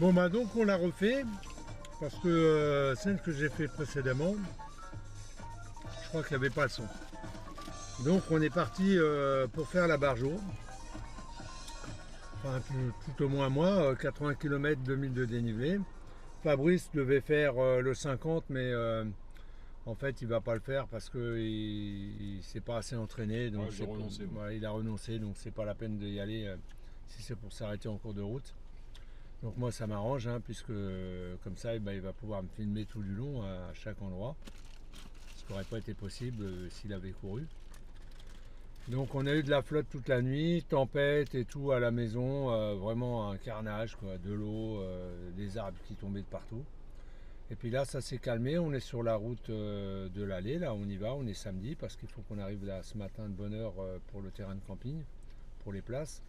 Bon bah donc on l'a refait parce que celle que j'ai fait précédemment, je crois qu'il n'y avait pas le son. Donc on est parti pour faire la Bargeot. Enfin tout au moins moi, 80 km 2000 de dénivelé. Fabrice devait faire le 50 mais en fait il va pas le faire parce que il s'est pas assez entraîné. Donc ouais, renoncé, voilà, il a renoncé, donc c'est pas la peine d'y aller si c'est pour s'arrêter en cours de route. Donc moi ça m'arrange hein, puisque comme ça il va pouvoir me filmer tout du long à chaque endroit. Ce qui n'aurait pas été possible s'il avait couru. Donc on a eu de la flotte toute la nuit, tempête et tout à la maison, vraiment un carnage, quoi, de l'eau, des arbres qui tombaient de partout. Et puis là ça s'est calmé, on est sur la route de l'allée, là on y va, on est samedi parce qu'il faut qu'on arrive là ce matin de bonne heure pour le terrain de camping, pour les places.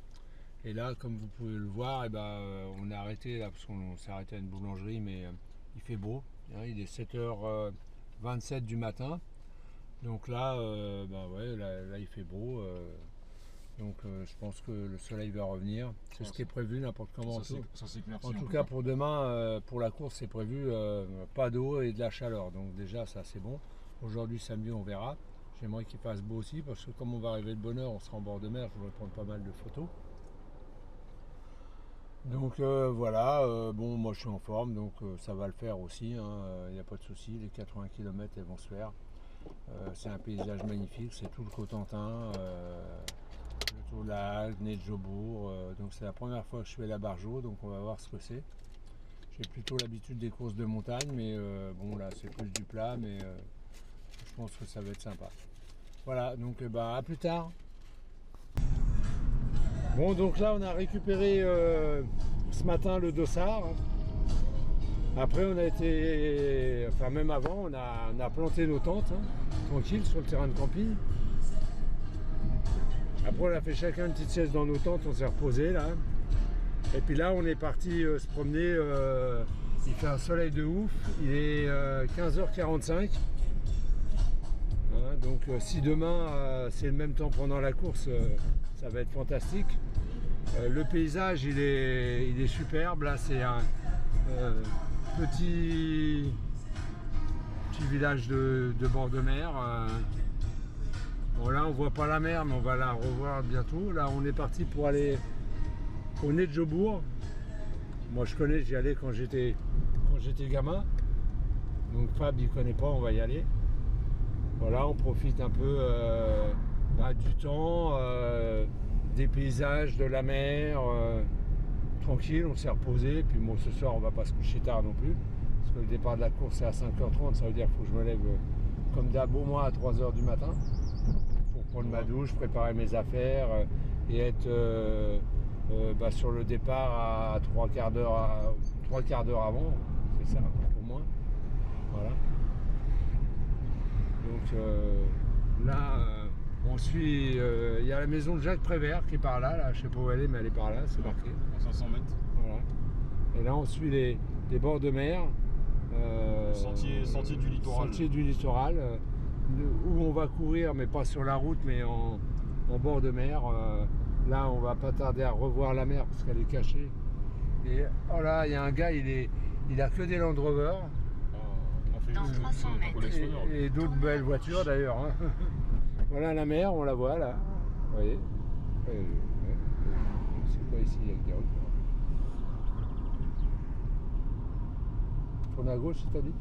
Et là comme vous pouvez le voir, on est arrêté là parce qu'on s'est arrêté à une boulangerie mais il fait beau, hein, il est 7h27 du matin. Donc là, ouais, là il fait beau, donc je pense que le soleil va revenir. C'est ce qui est prévu n'importe comment. Ça s'éclaircit. En tout cas pour demain, pour la course c'est prévu pas d'eau et de la chaleur. Donc déjà ça c'est bon. Aujourd'hui samedi on verra. J'aimerais qu'il fasse beau aussi parce que comme on va arriver de bonne heure, on sera en bord de mer, je voudrais prendre pas mal de photos. Donc voilà, bon moi je suis en forme donc ça va le faire aussi, il n'y a pas de souci, les 80 km elles vont se faire. C'est un paysage magnifique, c'est tout le Cotentin, le Tourlac, Nez-de-Jobourg, donc c'est la première fois que je fais la Bargeot, donc on va voir ce que c'est. J'ai plutôt l'habitude des courses de montagne, mais bon là c'est plus du plat, mais je pense que ça va être sympa. Voilà, donc à plus tard. Bon donc là on a récupéré ce matin le dossard. Après on a été, enfin même avant, on a planté nos tentes, hein, tranquille sur le terrain de camping. Après on a fait chacun une petite sieste dans nos tentes, on s'est reposé là. Et puis là on est parti se promener, il fait un soleil de ouf, il est 15h45. Hein, donc si demain c'est le même temps pendant la course, ça va être fantastique. Le paysage il est superbe, là c'est un petit village de bord de mer. Bon là on voit pas la mer mais on va la revoir bientôt. Là on est parti pour aller au Nez-de-Jobourg. Moi je connais, j'y allais quand j'étais gamin. Donc Fab il connaît pas, on va y aller. Voilà, on profite un peu du temps, des paysages, de la mer. Tranquille, on s'est reposé, puis bon ce soir on va pas se coucher tard non plus, parce que le départ de la course c'est à 5h30, ça veut dire qu'il faut que je me lève comme d'hab au moins à 3h du matin, pour prendre ma douche, préparer mes affaires, et être sur le départ à 3 quarts d'heure avant, c'est ça pour moi, voilà. Donc là on suit, il y a la maison de Jacques Prévert qui est par là, je sais pas où elle est mais elle est par là, c'est marqué. À 500 mètres. Voilà. Et là on suit les bords de mer. Sentier du littoral. Sentier du littoral, où on va courir mais pas sur la route mais en bord de mer. Là on va pas tarder à revoir la mer parce qu'elle est cachée. Et oh là il y a un gars, il a que des Land Rover. Dans 300 mètres. Et d'autres belles voitures d'ailleurs. Hein. Voilà la mer, on la voit là. Vous voyez. C'est quoi ici avec des routes? Tourne à gauche, c'est-à-dire?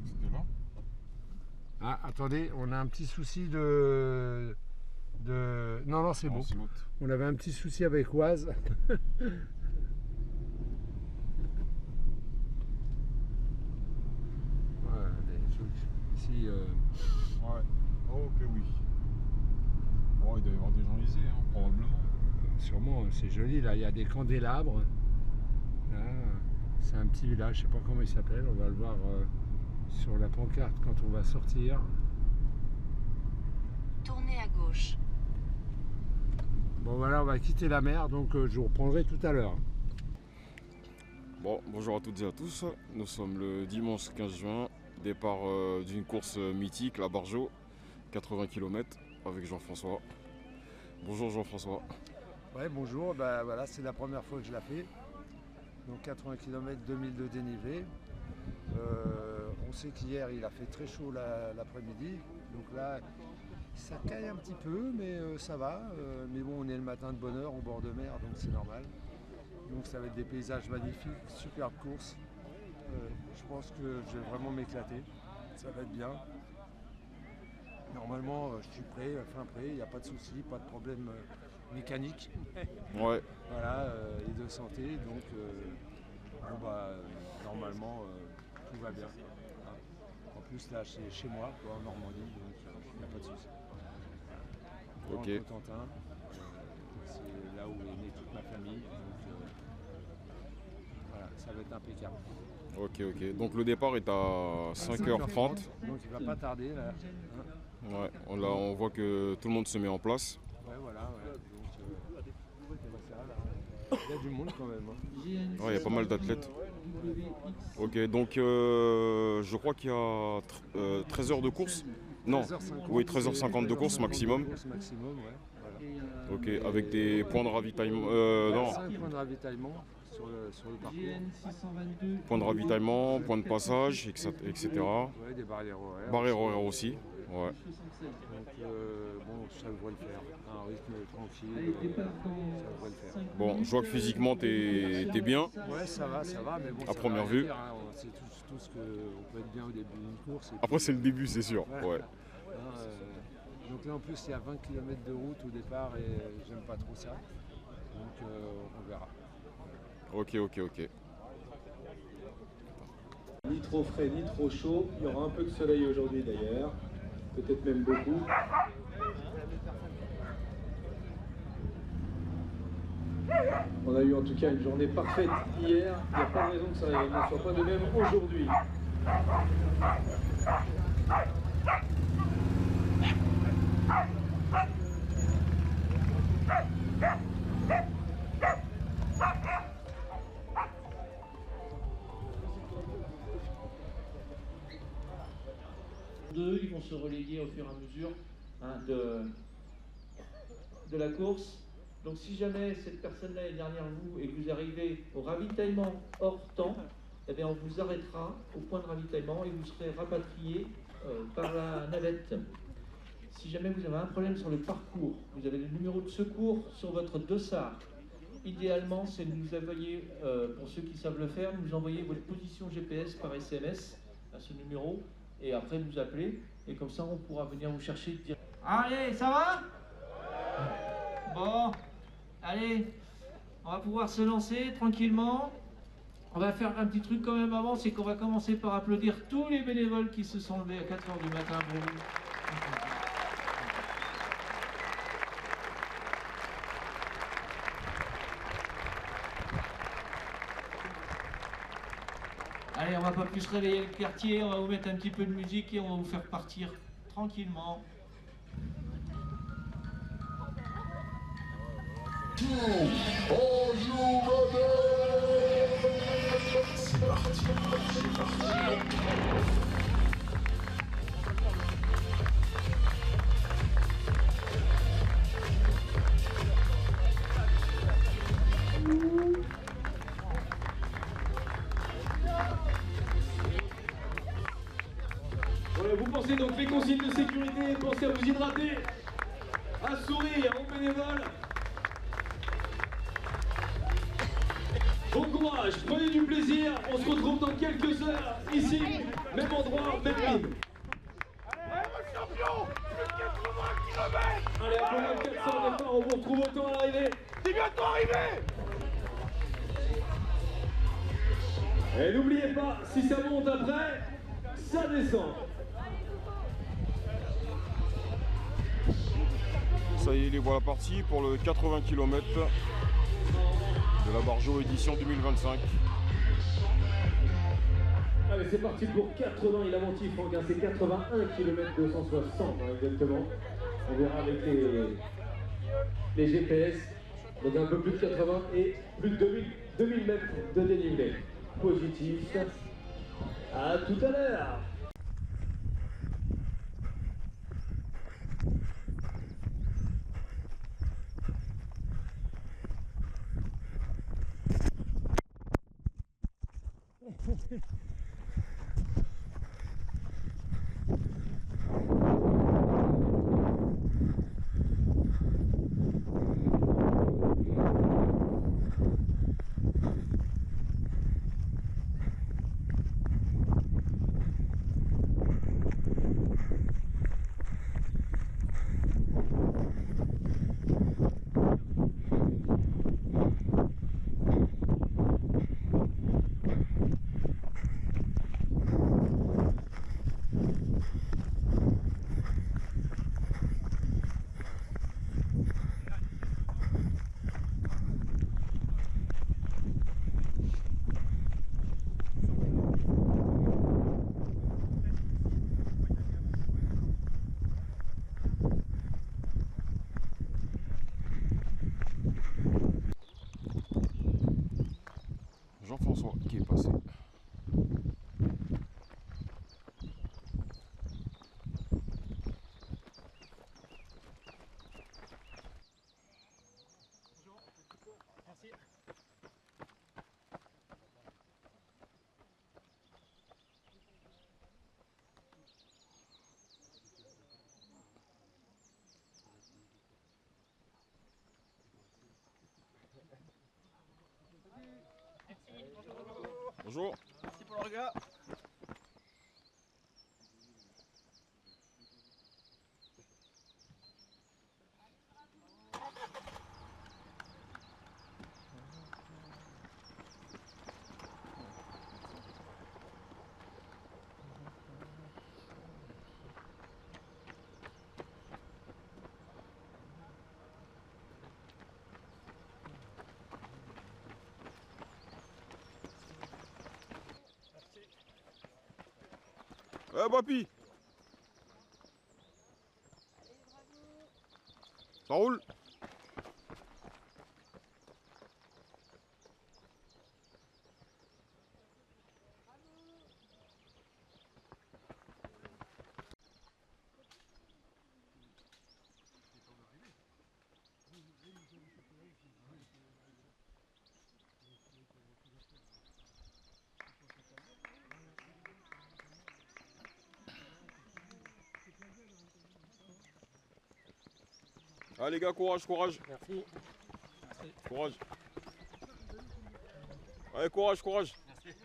C'était là. Ah, attendez, on a un petit souci de... Non, c'est bon. On avait un petit souci avec Oise. Voilà, des trucs ici... Ouais. Oh que oui. Bon, il doit y avoir des gens lésés, hein, probablement. Sûrement, c'est joli, là, il y a des candélabres. Là, c'est un petit village, je sais pas comment il s'appelle, on va le voir sur la pancarte quand on va sortir. Tournez à gauche. Bon voilà, on va quitter la mer, donc je vous reprendrai tout à l'heure. Bon, bonjour à toutes et à tous. Nous sommes le dimanche 15 juin, départ d'une course mythique, la Bargeot, 80 km avec Jean-François. Bonjour Jean-François. Ouais, bonjour, bah voilà, c'est la première fois que je la fais. Donc 80 km, 2000 de dénivelé. On sait qu'hier il a fait très chaud l'après-midi. Donc là, ça caille un petit peu, mais ça va. Mais bon, on est le matin de bonne heure au bord de mer, donc c'est normal. Donc ça va être des paysages magnifiques, superbe course. Je pense que je vais vraiment m'éclater. Ça va être bien. Normalement, je suis prêt, fin prêt, il n'y a pas de souci, pas de problème mécanique. Ouais. Voilà, et de santé, donc normalement tout va bien. Hein. En plus là, c'est chez moi, quoi, en Normandie, donc il n'y a pas de souci. Dans Ok. le Cotentin, c'est là où est née toute ma famille, donc voilà, ça va être impeccable. Ok. Donc le départ est à 5h30. Donc il va pas tarder là. Hein. Ouais, on voit que tout le monde se met en place. Ouais, voilà, ouais. Donc ça, là. Il y a du monde quand même. Hein. Ouais, il y a pas mal d'athlètes. Ok, donc je crois qu'il y a 13 heures de course. Non, 13h50, oui, 13h50 de course maximum. Maximum, ouais. Voilà. Ok, avec des points de ravitaillement. Non, 5 points de ravitaillement sur le parcours. points de ravitaillement, points de passage, etc. Ouais, des barrières horaires. Barrière horaire aussi. Ouais. Donc bon, ça devrait le faire. Un rythme tranquille, ça devrait le faire. Bon, je vois que physiquement t'es bien. Ouais, ça va, mais bon. À ça première va vue. dire, hein. On sait tous qu'on peut être bien au début d'une course. Après c'est le début, c'est sûr. Ouais. Hein, donc là en plus il y a 20 km de route au départ et j'aime pas trop ça. Donc on verra. Ok. Ni trop frais, ni trop chaud. Il y aura un peu de soleil aujourd'hui d'ailleurs. Peut-être même beaucoup. On a eu en tout cas une journée parfaite hier. Il n'y a pas de raison que ça ne soit pas de même aujourd'hui. Ils vont se reléguer au fur et à mesure de la course. Donc si jamais cette personne-là est derrière vous et que vous arrivez au ravitaillement hors temps, eh bien on vous arrêtera au point de ravitaillement et vous serez rapatrié par la navette. Si jamais vous avez un problème sur le parcours, vous avez le numéro de secours sur votre dossard. Idéalement, c'est de nous envoyer, pour ceux qui savent le faire, nous envoyer votre position GPS par SMS à ce numéro et après nous appeler et comme ça on pourra venir vous chercher direct. Allez, ça va? Bon, allez, on va pouvoir se lancer tranquillement. On va faire un petit truc quand même avant, c'est qu'on va commencer par applaudir tous les bénévoles qui se sont levés à 4 h du matin pour vous. Allez, on va pas plus réveiller le quartier, on va vous mettre un petit peu de musique et on va vous faire partir tranquillement. C'est parti. Voilà, vous pensez donc les consignes de sécurité, pensez à vous hydrater, à sourire aux bénévoles. Bon courage, prenez du plaisir, on se retrouve dans quelques heures, ici, même endroit, même ligne. Allez, mon champion, plus de 80 km. Allez, après 400 départ, on vous retrouve au temps à l'arrivée. C'est bientôt arrivé. Et n'oubliez pas, si ça monte après, ça descend. Ça y est, les voilà partis pour le 80 km de la Barjo édition 2025. Allez, c'est parti pour 80, il a menti Franck, hein, c'est 81 km 260 hein, exactement. On verra avec les GPS. Donc un peu plus de 80 et plus de 2000 mètres de dénivelé. Positif. À tout à l'heure. Jean-François qui est passé. Bonjour. Merci pour le regard. Papy. Ça roule. Allez les gars, courage, courage. Merci. Courage. Allez, courage, courage. Merci.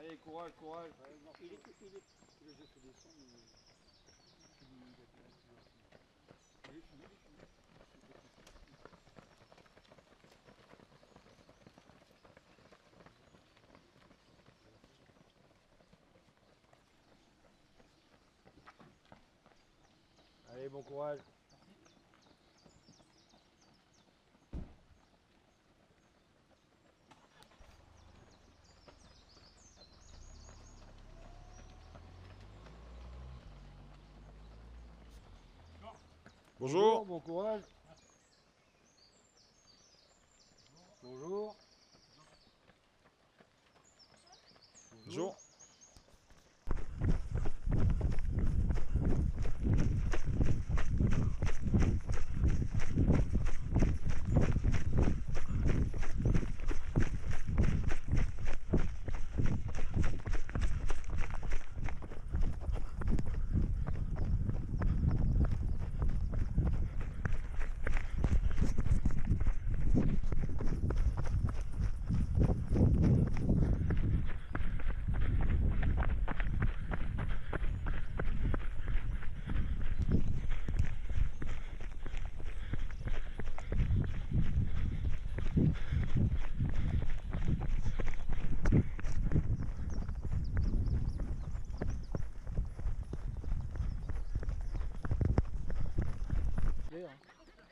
Allez, courage, courage. Allez, bon courage. Bonjour. Bon courage. Bonjour. Bonjour.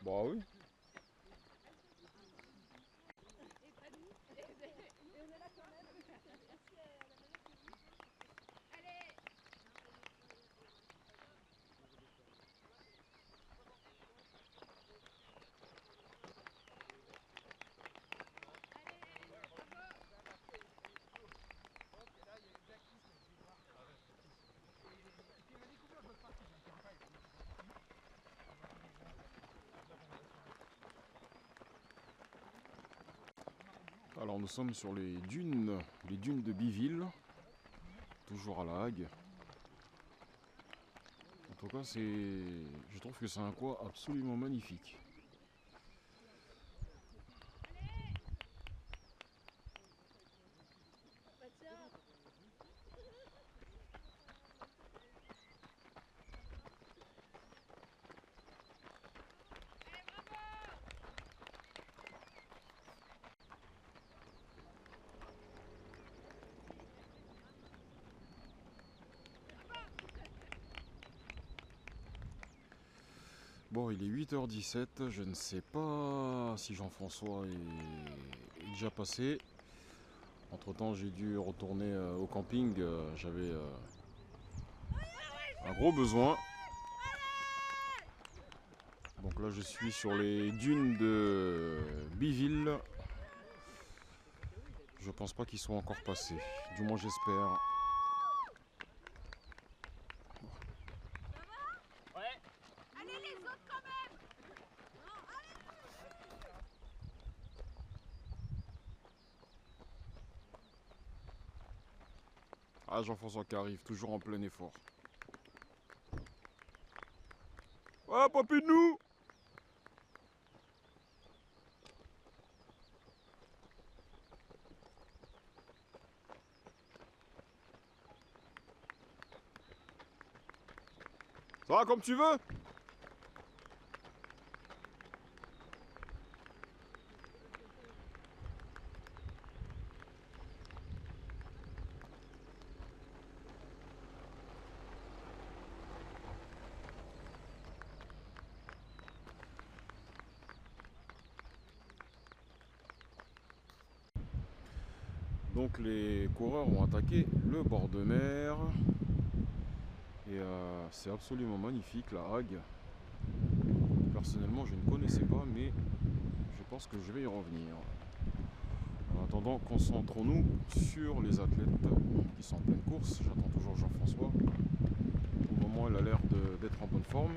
Bah oui. Alors nous sommes sur les dunes de Biville, toujours à La Hague. En tout cas, je trouve que c'est un coin absolument magnifique. Bon, il est 8h17, je ne sais pas si Jean-François est déjà passé. Entre temps, j'ai dû retourner au camping, j'avais un gros besoin. Donc là, je suis sur les dunes de Biville. Je pense pas qu'ils soient encore passés, du moins j'espère. Ah, Jean-François qui arrive, toujours en plein effort. Ah, Papinou! Ça va comme tu veux? Donc les coureurs ont attaqué le bord de mer et c'est absolument magnifique la Hague. Personnellement je ne connaissais pas mais je pense que je vais y revenir. En attendant, concentrons-nous sur les athlètes qui sont en pleine course. J'attends toujours Jean-François. Au moment il a l'air d'être en bonne forme.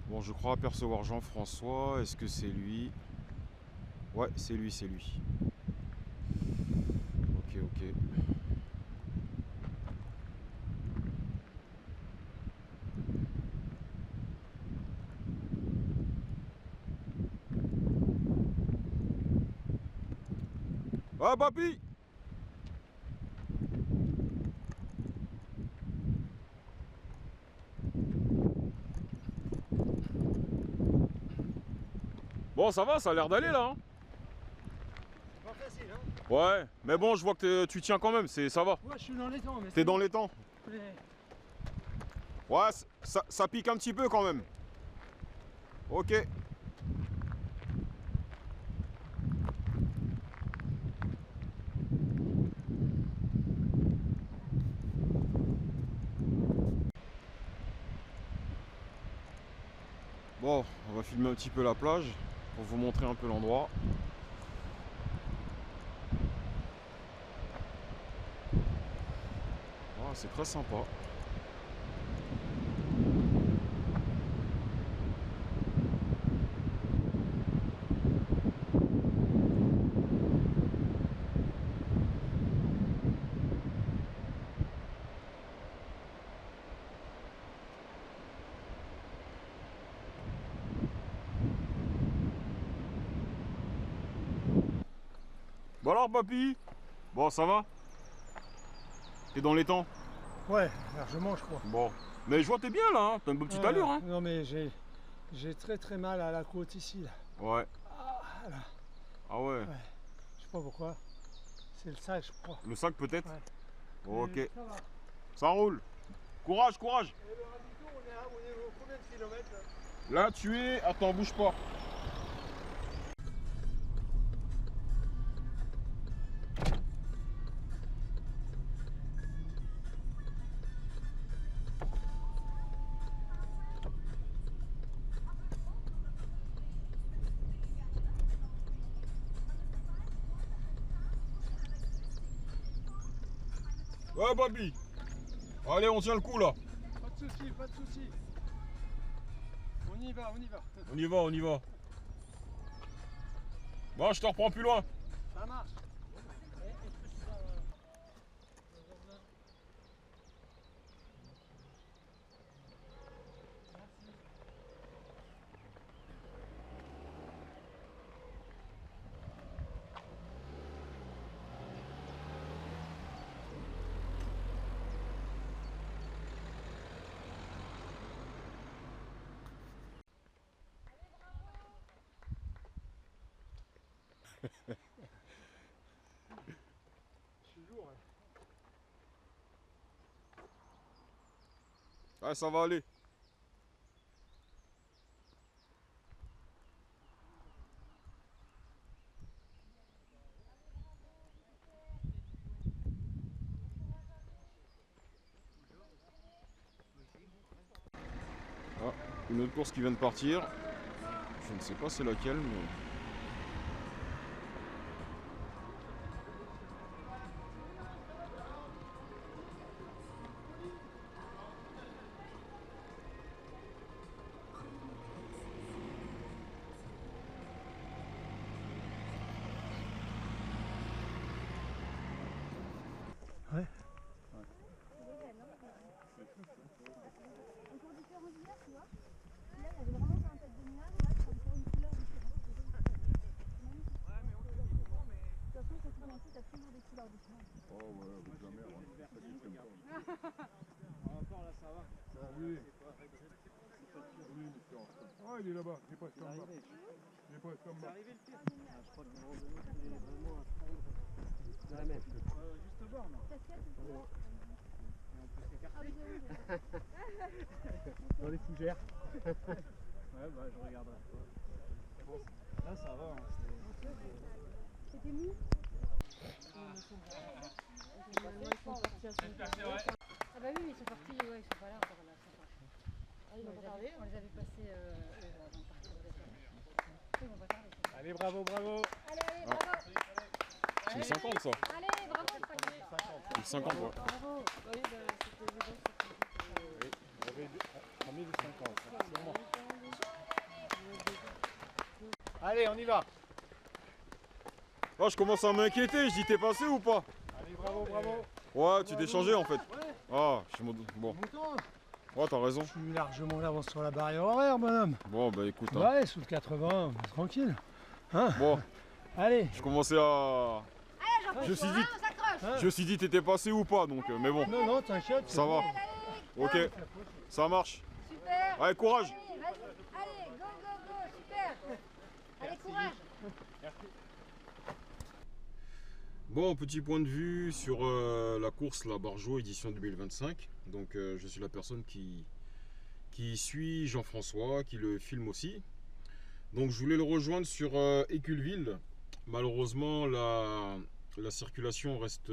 Bon, je crois apercevoir Jean-François. Est-ce que c'est lui? Ouais, c'est lui, c'est lui. Ok, ok. Ah, papy! Bon, ça va, ça a l'air d'aller là. Hein. Pas facile, hein? Ouais, mais bon, je vois que tu tiens quand même, ça va. Ouais, je suis dans les temps. T'es dans les temps. Ouais. Ouais, ça pique un petit peu quand même. Ok. Bon, on va filmer un petit peu la plage pour vous montrer un peu l'endroit. Ah, c'est très sympa. Bon alors papy, bon ça va? T'es dans les temps? Ouais, largement, je crois. Bon. Mais je vois t'es bien là, hein. T'as une bonne petite allure. Hein. Non, mais j'ai très mal à la côte ici. Là. Ouais. Ah, là. Ah ouais. Je sais pas pourquoi. C'est le sac, je crois. Le sac peut-être. Ouais. Ok. Ça va. Ça roule. Courage, courage. Et le ravito, on est au combien de kilomètres Là tu es. Attends, bouge pas. Ouais, Babi. Allez, on tient le coup là. Pas de soucis, pas de soucis. On y va, on y va. On y va, on y va. Bon, je te reprends plus loin. Ça marche. Je suis lourd. Ouais, ça va aller. Ah, une autre course qui vient de partir. Je ne sais pas c'est laquelle, mais... Ouais. Encore différents lumières, tu vois. Là, il y avait vraiment un tête de nuage, là, c'est encore une couleur différente. Ouais, mais on te dit souvent, mais... De toute façon, quand tu vas lancer, t'as toujours des couleurs différentes. Oh ouais, avec la mer, hein. Encore là, ça va. Oui. Oh, il est là-bas, il est presque en bas. Il est presque en bas. Arrivé le pire. Je crois qu'à un moment donné, il est vraiment à fond de la mer. Juste au bord, non? Et on peut s'écarter. Dans les fougères. Ouais, bah je regarderai. Là, ça va. Hein, C'était mou. Normalement, ils sont partis à son tour. Ah bah oui, ils sont partis, ouais, ils sont pas là encore là. Ah, ils vont pas tarder. On les avait passés avant de partir. Ils vont pas tarder. allez, bravo, bravo. Allez, bravo. C'est une 50 ça. Allez, bravo, le paquet. Une 50 ouais. Bravo. Oui, bah, c'était évident. Oui, j'avais 3050. C'est bon. Allez, on y va. Oh, je commence à m'inquiéter, je dis t'es passé ou pas? Allez, bravo, bravo. Ouais, tu t'es changé en fait. Ah, je suis bon. Mouton. Ouais, t'as raison. Je suis largement en avance sur la barrière horaire, bonhomme. Bon, bah écoute. Hein. Ouais, sous le 80, tranquille. Hein? Bon, Allez. je commençais à... Allez, Je suis dit, on s'accroche. Hein? je me suis dit t'étais passé ou pas, donc mais bon, Non, non, t'inquiète. ça va. Ok, ça marche. Super. Allez, courage. Allez, vas-y. Allez, go, go, go, super. Allez, courage. Bon, petit point de vue sur la course, la Barjo édition 2025. Donc je suis la personne qui suit Jean-François, qui le filme aussi. Donc je voulais le rejoindre sur Éculville. Malheureusement, la circulation reste...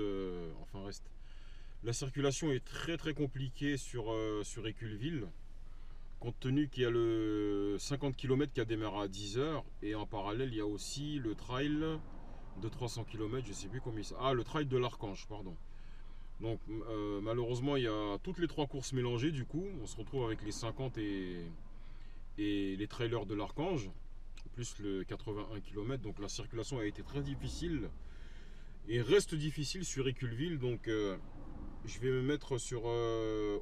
La circulation est très compliquée sur Éculville. Compte tenu qu'il y a le 50 km qui a démarré à 10 h. Et en parallèle, il y a aussi le trail de 300 km, je sais plus combien ça... Ah, le trail de l'Archange, pardon. Donc malheureusement, il y a toutes les trois courses mélangées du coup. On se retrouve avec les 50 et les trailers de l'Archange, plus le 81 km. Donc la circulation a été très difficile et reste difficile sur Éculville. Donc je vais me mettre sur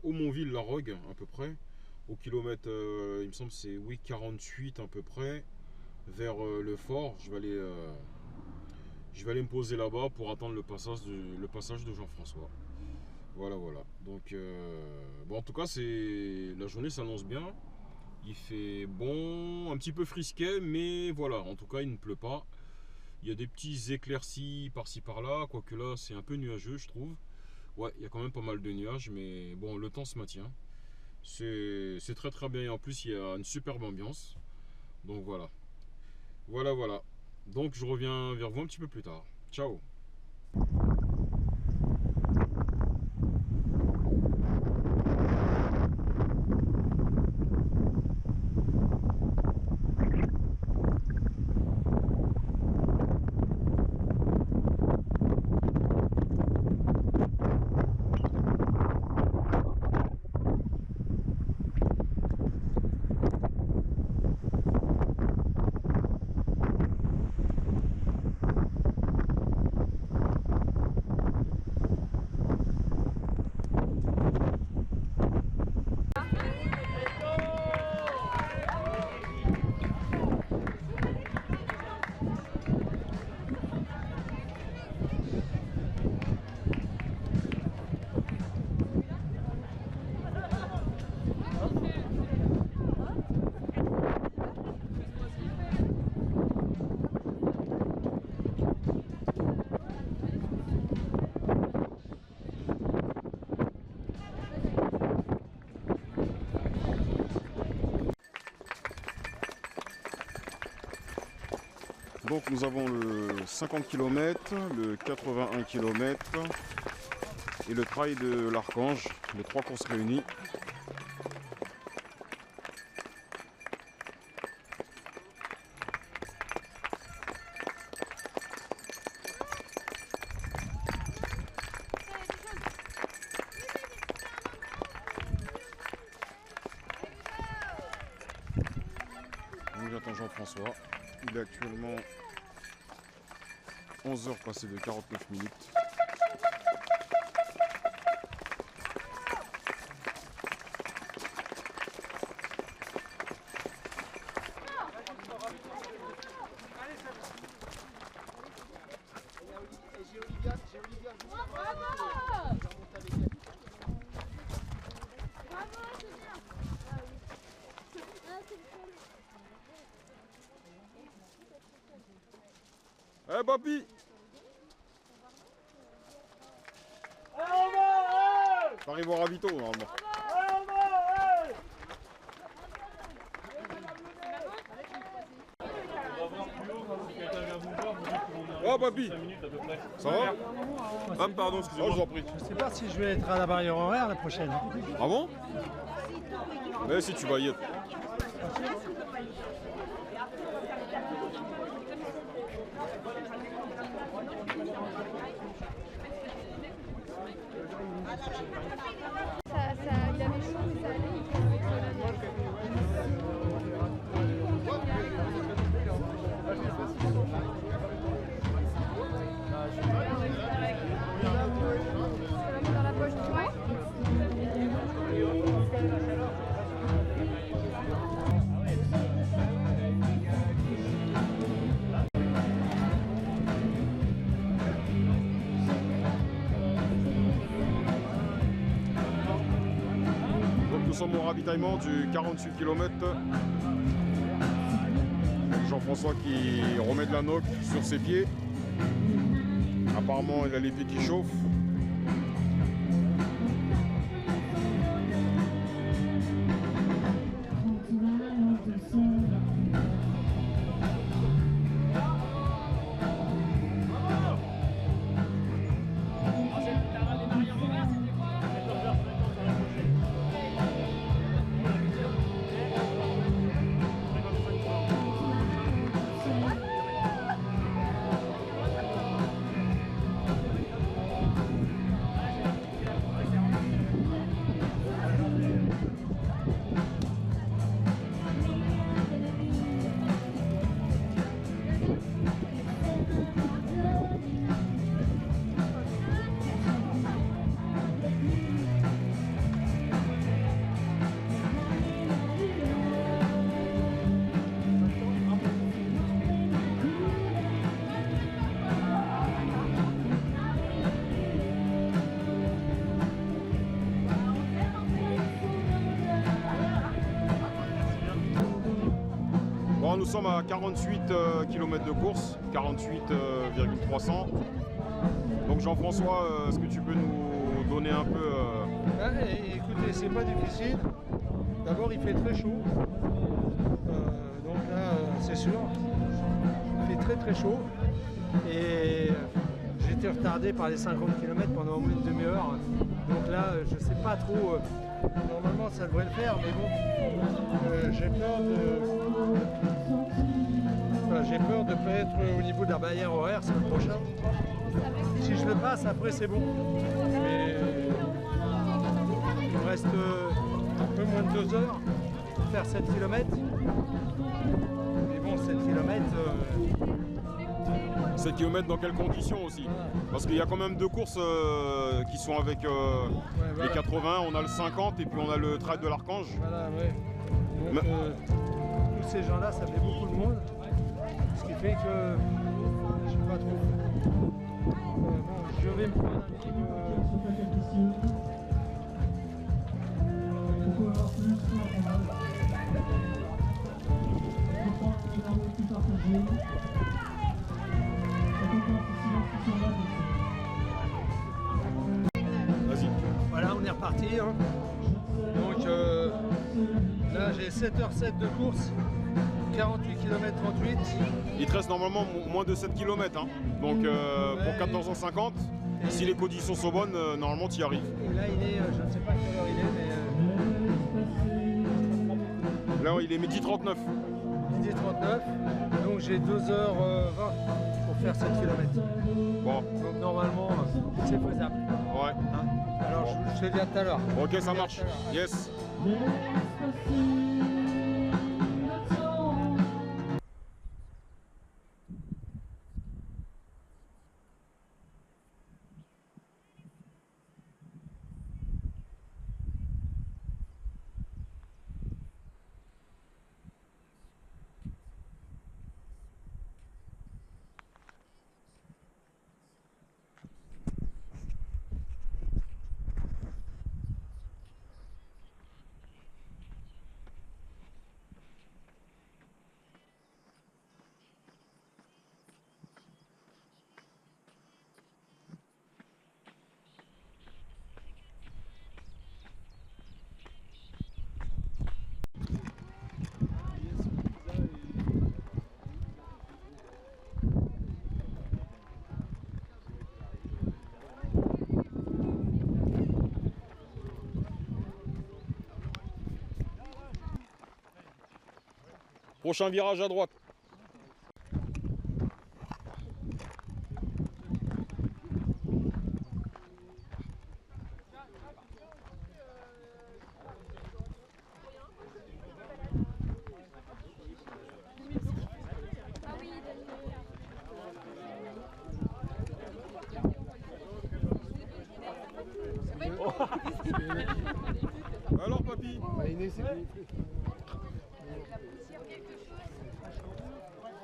Aumonville-la-Rogue à peu près. Au kilomètre, il me semble c'est 48 à peu près, vers le fort. Je vais aller me poser là-bas pour attendre le passage de Jean-François. Voilà, voilà. Donc, bon, en tout cas, la journée s'annonce bien. Il fait bon, un petit peu frisquet, mais voilà, en tout cas, il ne pleut pas. Il y a des petits éclaircies par-ci par-là, quoique là, c'est un peu nuageux, je trouve. Ouais, il y a quand même pas mal de nuages, mais bon, le temps se maintient. C'est très très bien, et en plus, il y a une superbe ambiance. Donc voilà. Voilà, voilà. Donc, je reviens vers vous un petit peu plus tard. Ciao! Donc nous avons le 50 km, le 81 km et le trail de l'Archange, les 3 courses réunies. Donc j'attends Jean-François. Il est actuellement 11h passées de 49 minutes. Eh papy! T'arrives au ravito normalement. Oh papy! Ça va? Ah pardon, excusez-moi, je vous en prie. Je sais pas si je vais être à la barrière horaire la prochaine. Ah bon? Mais si tu vas y être. Il avait chaud, mais ça allait nickel avec dans la poche du ouais. Nous sommes au ravitaillement du 48 km. Jean-François qui remet de la noc sur ses pieds. Apparemment il a les pieds qui chauffent. nous sommes à 48 km de course, 48,300. Donc Jean-François, est-ce que tu peux nous donner un peu... Écoutez, c'est pas difficile. D'abord, il fait très chaud. Donc là, c'est sûr. Il fait très très chaud. Et j'étais retardé par les 50 km pendant au moins une demi-heure. Donc là, je sais pas trop. Normalement, ça devrait le faire, mais bon, j'ai peur de pas être au niveau de la barrière horaire semaine prochaine. Si je le passe, après c'est bon. Mais il me reste un peu moins de 2 heures pour faire 7 km. Mais bon, 7 km... 7 km dans quelles conditions aussi? Parce qu'il y a quand même 2 courses qui sont avec les 80, on a le 50 et puis on a le trail de l'Archange. Voilà, ouais. Donc, tous ces gens-là, ça fait beaucoup de monde. Ce qui fait que je sais pas trop. Bon, je vais me prendre un petit Vas-y. Voilà, on est reparti. Hein. Donc là, j'ai 7h07 de course, 48 km 38. Il te reste normalement moins de 7 km. Hein. Donc pour 14h50, si les conditions sont bonnes, normalement tu y arrives. Et là, il est, je ne sais pas quelle heure il est, mais... Là, il est midi 39. Midi 39, donc j'ai 2h20 pour faire 7 km. Bon. Donc normalement, c'est faisable. Ouais. Hein, alors je te dis à tout à l'heure. Ok, ça marche. Yes. Prochain virage à droite. Alors papy?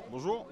Bonjour.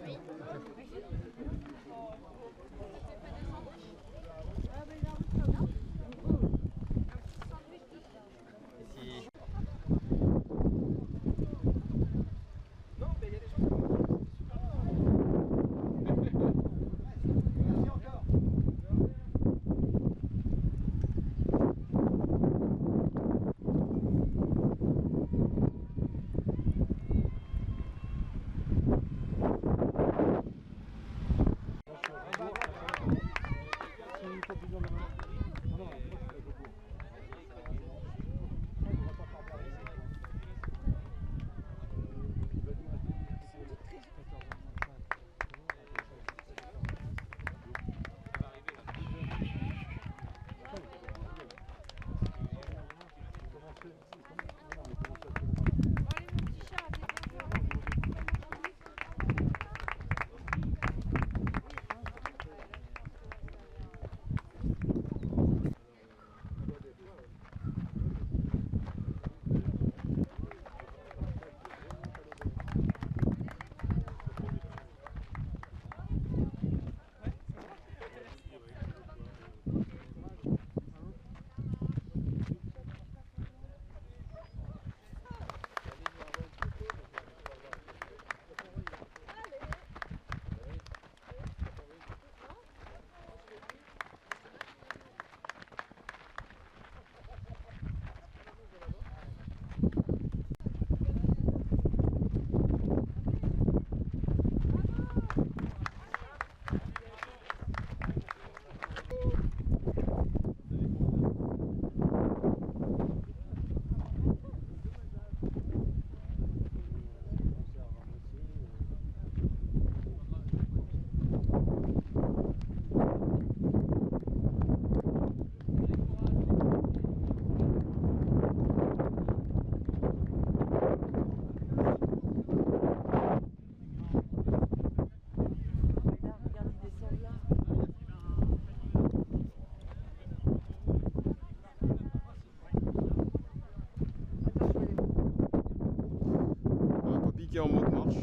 qui est en mode marche.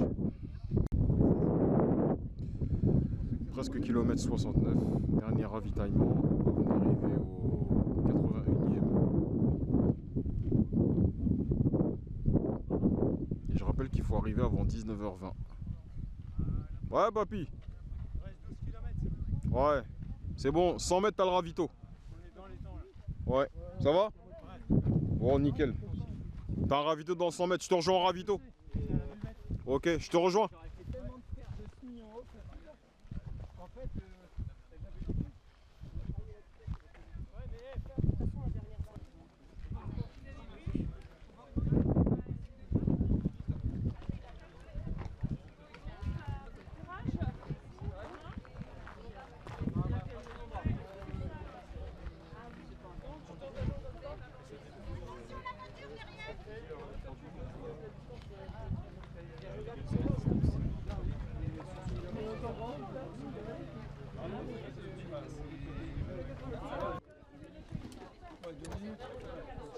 Presque kilomètre 69. Dernier ravitaillement avant d'arriver au 81e. Et je rappelle qu'il faut arriver avant 19h20. Ouais, papy. Ouais, c'est bon, 100 mètres, t'as le ravito. Ouais, ça va? Bon, nickel. T'as un ravito dans 100 mètres, je te rejoins en ravito. Ok, je te rejoins.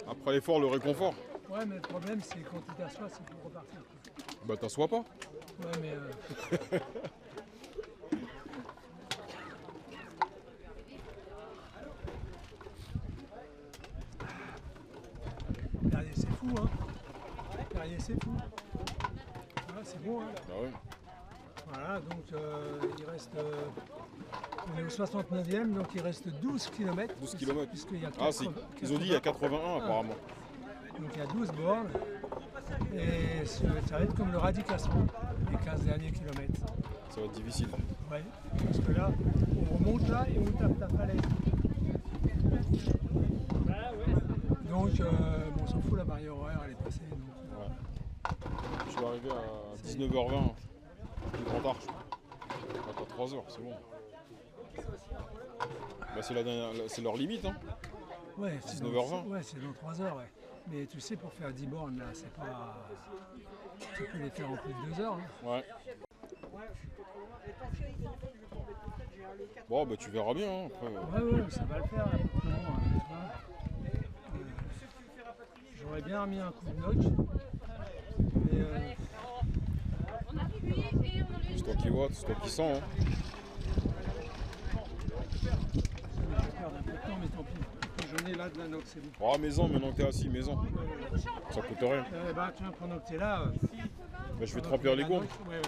Après l'effort, le réconfort. Ouais, mais le problème, c'est quand tu t'assois, c'est pour repartir. Bah, t'assois pas. Ouais, mais. Perrier, c'est fou, hein. Perrier, c'est fou. Voilà, c'est bon, hein. Bah ouais. Voilà, donc il reste. On est au 69e, donc il reste 12 km. 12 km. Puisqu'il y a Ah, si. Ils ont dit il y a 81 apparemment. Donc il y a 12 bornes. Et ça va être comme le Radicasson, les 15 derniers kilomètres. Ça va être difficile. Ouais, parce que là, on remonte là et on tape la falaise. Donc, bon, on s'en fout, la barrière horaire, elle est passée. Donc, ouais. Je suis arrivé à 19h20. Du grand arche. Attends, 3 heures, c'est bon. Bah, c'est leur limite, hein. Ouais, 19h20. Ouais, c'est dans 3 heures, ouais. Mais tu sais, pour faire 10 bornes, là, c'est pas. Tu peux les faire en plus de 2 heures. Hein. Ouais. Bon, bah, tu verras bien, hein, après. Ouais, ça va le faire, là. J'aurais bien remis un coup de notch. Mais. C'est toi qui vois, c'est toi qui sens, hein. Je vais perdre un peu de temps, mais tant pis. J'en ai là de la note, c'est bon. Oh, maison, maintenant que t'es assis, maison. Ça coûte rien. Bah, tiens, pendant que t'es là. Bah, je vais te remplir les gourdes. Ouais.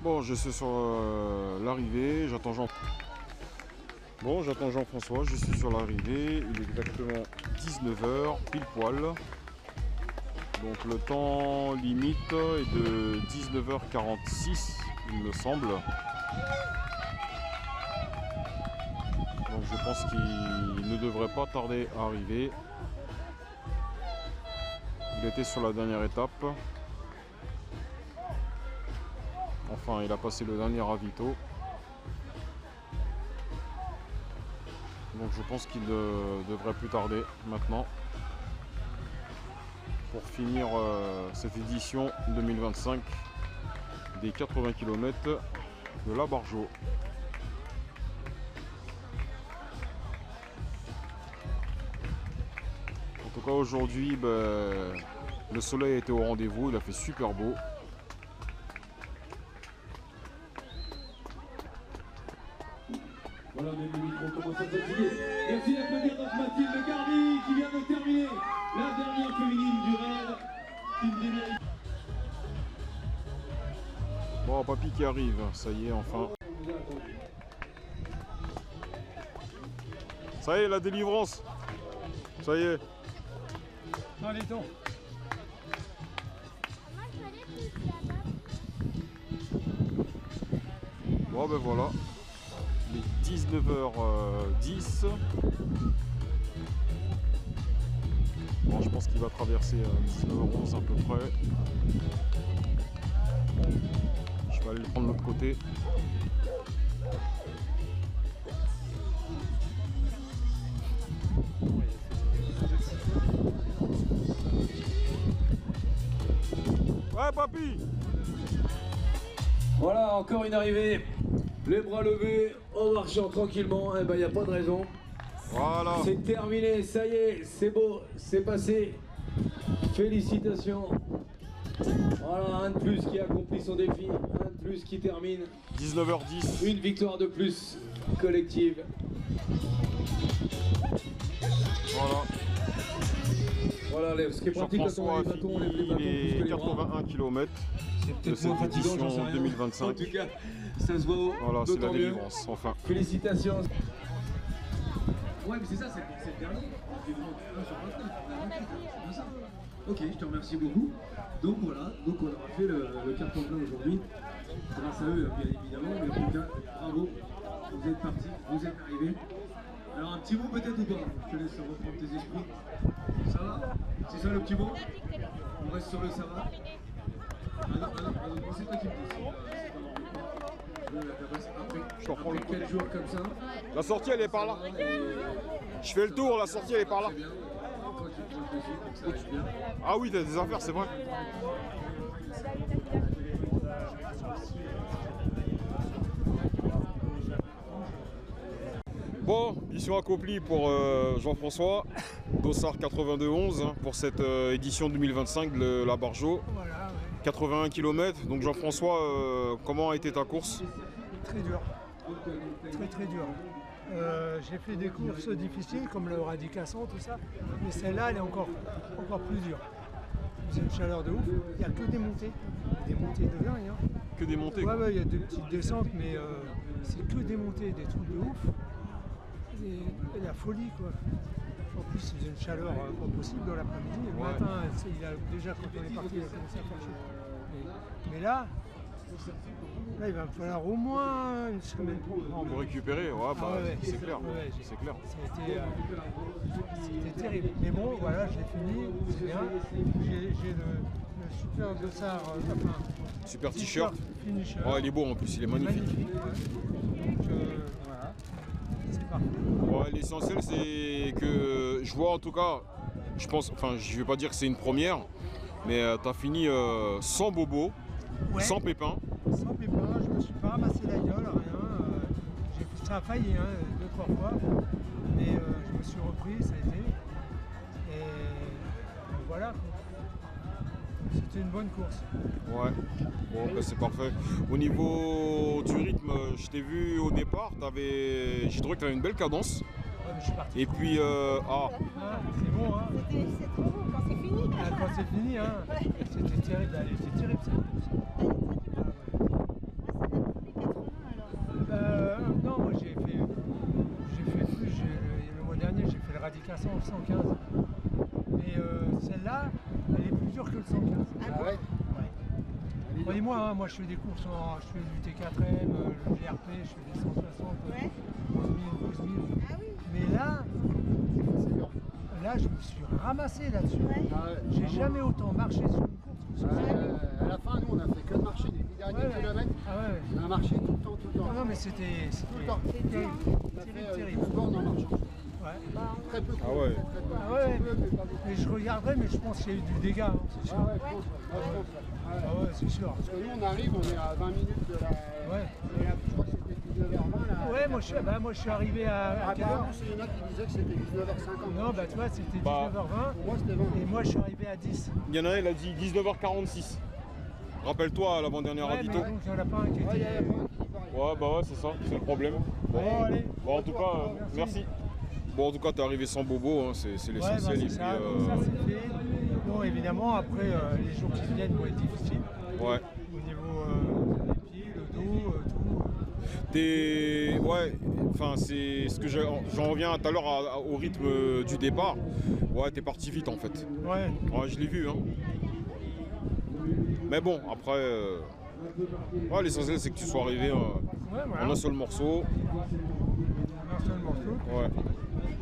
Bon, je suis sur l'arrivée, j'attends Jean. Bon, j'attends Jean-François, je suis sur l'arrivée, il est exactement 19h, pile poil. Donc le temps limite est de 19h46, il me semble. Donc je pense qu'il ne devrait pas tarder à arriver. Il était sur la dernière étape. Enfin, il a passé le dernier ravito. Donc je pense qu'il ne devrait plus tarder maintenant pour finir cette édition 2025 des 80 km de la Bargeau. En tout cas aujourd'hui, le soleil était au rendez-vous, il a fait super beau. Voilà, même le micro commence à fatiguer. Merci d'applaudir donc Mathilde Gardy qui vient de terminer la dernière féminine du raid. Une des mérites. Bon, papy qui arrive, ça y est, enfin. Ça y est, la délivrance. Ça y est. Allez, donc. Bon, ben voilà. il est 19h10. Bon, je pense qu'il va traverser 19h11 à peu près. Je vais aller le prendre de l'autre côté. Ouais, papy! Voilà, encore une arrivée. Les bras levés, en marchant tranquillement. Eh ben, il n'y a pas de raison. Voilà. C'est terminé, ça y est, c'est beau, c'est passé. Félicitations. Voilà, un de plus qui accomplit son défi, un de plus qui termine. 19h10. Une victoire de plus collective. Voilà. Voilà, ce qui est pratique quand on a les bâtons, on les bâtons plus que les bras. 81 km C'est de peut-être cette moins fatigant, j'en sais édition rien. 2025. En tout cas, ça se voit Voilà, c'est la d'autant mieux. délivrance, enfin. Félicitations. Ouais, mais c'est ça, c'est le dernier. C'est vraiment 1 sur 29. C'est bien ça. Ok, je te remercie beaucoup. Donc voilà, donc on aura fait le carton plein aujourd'hui. Grâce à eux, bien évidemment. Mais en tout cas, bravo. Vous êtes partis, vous êtes arrivés. Alors un petit mot peut-être ou pas? Je te laisse reprendre tes esprits. Ça va? C'est ça le petit mot? On reste sur le ça va? C'est toi qui me dis. Après 4 jours comme ça. La sortie, elle est par là. Je fais le tour, la sortie, elle est par là. Ah oui, t'as des affaires, c'est vrai. Bon, mission accomplie pour Jean-François, Dossard 8211 hein, pour cette édition 2025 de la Barjo. 81 km. Donc Jean-François, comment a été ta course? Très dur. Très dur. J'ai fait des courses difficiles comme le Radicasson, tout ça, mais celle-là, elle est encore plus dure. C'est une chaleur de ouf. Il n'y a que des montées. Des montées de dingue. Hein. Que des montées? Ouais, il y a des petites descentes, mais c'est que des montées, des trucs de ouf. Et la folie, quoi. En plus, il faisait une chaleur pas possible dans l'après-midi. Le matin, déjà quand on est parti, il a commencé à faire chaud. Mais là, il va me falloir au moins une semaine Pour récupérer, ouais, bah, c'est clair. C'est clair. C'était terrible. Mais bon, voilà, je l'ai fini, c'est bien. J'ai le super dossard, super t-shirt. Finisher. Oh, il est beau en plus, il est magnifique. Ouais. Donc voilà, c'est parfait. Ouais, l'essentiel c'est que je vois en tout cas, je pense, enfin je vais pas dire que c'est une première, mais t'as fini sans bobo, sans pépin. Sans pépin, je me suis pas ramassé la gueule, rien. Ça a failli 2-3 fois, mais je me suis repris, ça a été. Et voilà. C'était une bonne course. Ouais, bon bah, c'est parfait. Au niveau du rythme, je t'ai vu au départ, j'ai trouvé que tu avais une belle cadence. Ouais, mais je suis parti. Et puis, c'est bon, hein. C'est trop beau quand c'est fini. Quand c'est fini, hein. C'était terrible, elle était terrible cette course. Non, moi j'ai fait plus, le mois dernier j'ai fait le Radicasson 115. Mais celle-là, elle est plus dure que le 115. Ah ouais? Croyez-moi, hein, moi je fais des courses, je fais du T4M, le GRP, je fais des 160, 11 000, 12 000. Ah oui. Mais là, je me suis ramassé là-dessus. J'ai jamais autant marché sur une course. À la fin, nous, on a fait que de marcher les 8 derniers kilomètres. On a marché tout le temps. Non, mais c'était tout le temps. terrible. On a fait 12 bornes en marchant. Très peu. ah ouais. Ah ouais, mais je regarderai, mais je pense qu'il y a eu du dégât, hein, c'est sûr. Ah ouais, Ah ouais, c'est sûr. Parce que nous, on arrive, on est à 20 minutes de la... Ouais. Et là, je crois que c'était 19h20 là. Ouais, moi je suis arrivé à quelle heure? Il y en a qui disaient que c'était 19h50. Non, bah tu vois, c'était 19h20. Pour moi, c'était 20. Et moi je suis arrivé à 10. Il y en a un, il a dit 19h46. Rappelle-toi à l'avant-dernière Ouais, ravito. mais donc il n'y en a pas un qui était... Il y a pas un qui dit pareil. Ouais, bah ouais, c'est ça, c'est le problème. Bon, allez. Bon, en tout cas, merci. Bon, en tout cas, t'es arrivé sans bobo, hein, c'est Ouais, l'essentiel. bah, Et c'est puis, ça, donc ça c'est fait. Bon, évidemment, après, les jours qui viennent vont être difficiles. ouais. Au niveau des pieds, le dos, tout. Ouais, enfin, c'est ce que j'en reviens tout à l'heure au rythme du départ. Ouais, t'es parti vite en fait. Ouais. Ouais, je l'ai vu, hein. Mais bon, après, Ouais, l'essentiel c'est que tu sois arrivé en un seul morceau. Un seul morceau. Ouais.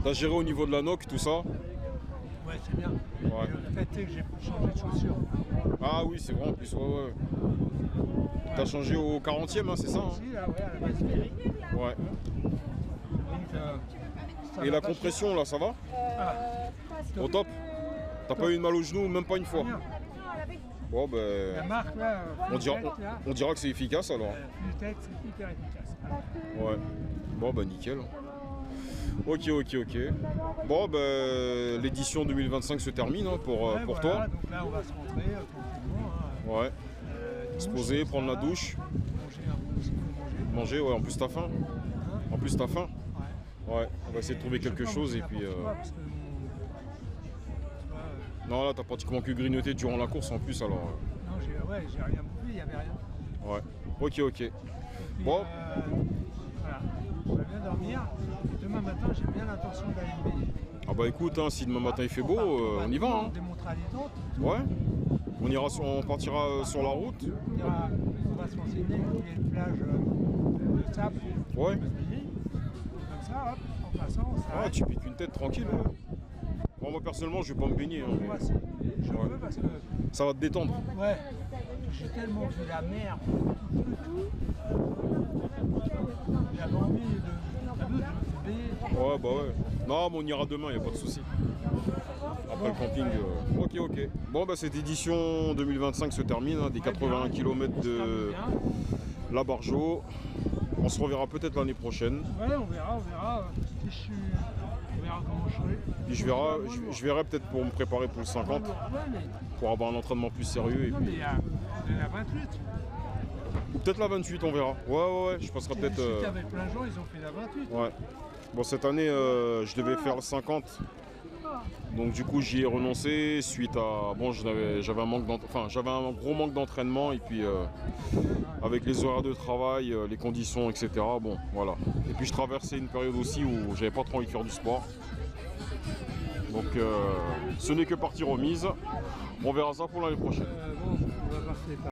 T'as géré au niveau de la noc, tout ça? Ouais, c'est bien. Ouais. Le fait est que j'ai changé de chaussures. Ah oui, c'est vrai en plus, ouais. T'as changé au 40e, hein, c'est ça hein? Ici, là, ouais, à la base Ferry. Ouais. Donc, et la compression, là, ça va? Au top? T'as pas eu de mal au genou, même pas une fois? Bon, ben. La marque, là, on dira que c'est efficace alors. Fluitech, c'est hyper efficace. Ouais. Bon, bah nickel. Ok. Bon, ben, l'édition 2025 se termine hein, pour voilà, toi. Donc là, on va se rentrer tranquillement. Ouais. Se poser, prendre la douche. Manger un peu aussi, manger, ouais, en plus t'as faim. En plus t'as faim. Ouais. Ouais, on va essayer de trouver quelque chose et puis. Non, là t'as pratiquement que grignoté durant la course en plus alors. Non, j'ai rien bouffé, il n'y avait rien. Ouais, ok. Puis, bon. Voilà, je vais bien dormir. Et demain matin, j'ai bien l'intention d'aller me baigner. Ah bah écoute, hein, si demain matin il fait beau, on y va. Hein. On démontera les tentes. Ouais. On partira sur la route. On va se renseigner où il y a une plage de sable. Ouais. Comme ça, hop, en passant, ça. Ouais, tu piques une tête tranquille. Ouais. Bon, moi personnellement, je vais pas me baigner. Hein, moi, je veux parce que. Ça va te détendre. Ouais. J'ai tellement vu la mer. J'avais envie de baigner. Ouais, bah ouais. Non, mais on ira demain, il n'y a pas de souci. Après le camping. Ok. Bon, bah cette édition 2025 se termine, hein, des 81 km de la Bargeau. On se reverra peut-être l'année prochaine. Ouais, on verra. On verra comment je serai. Puis je verrai peut-être pour me préparer pour le 50. Pour avoir un entraînement plus sérieux. Et non, puis... mais il y a la 28. Ou peut-être la 28, on verra. Ouais, je passerai peut-être. Avec plein de gens, ils ont fait la 28. Ouais. Bon, cette année, je devais faire le 50. Donc du coup j'y ai renoncé suite à j'avais un gros manque d'entraînement et puis avec les horaires de travail, les conditions, etc. Bon voilà. Et puis je traversais une période aussi où j'avais pas trop envie de faire du sport. Donc ce n'est que partie remise. On verra ça pour l'année prochaine. Bon, on va passer par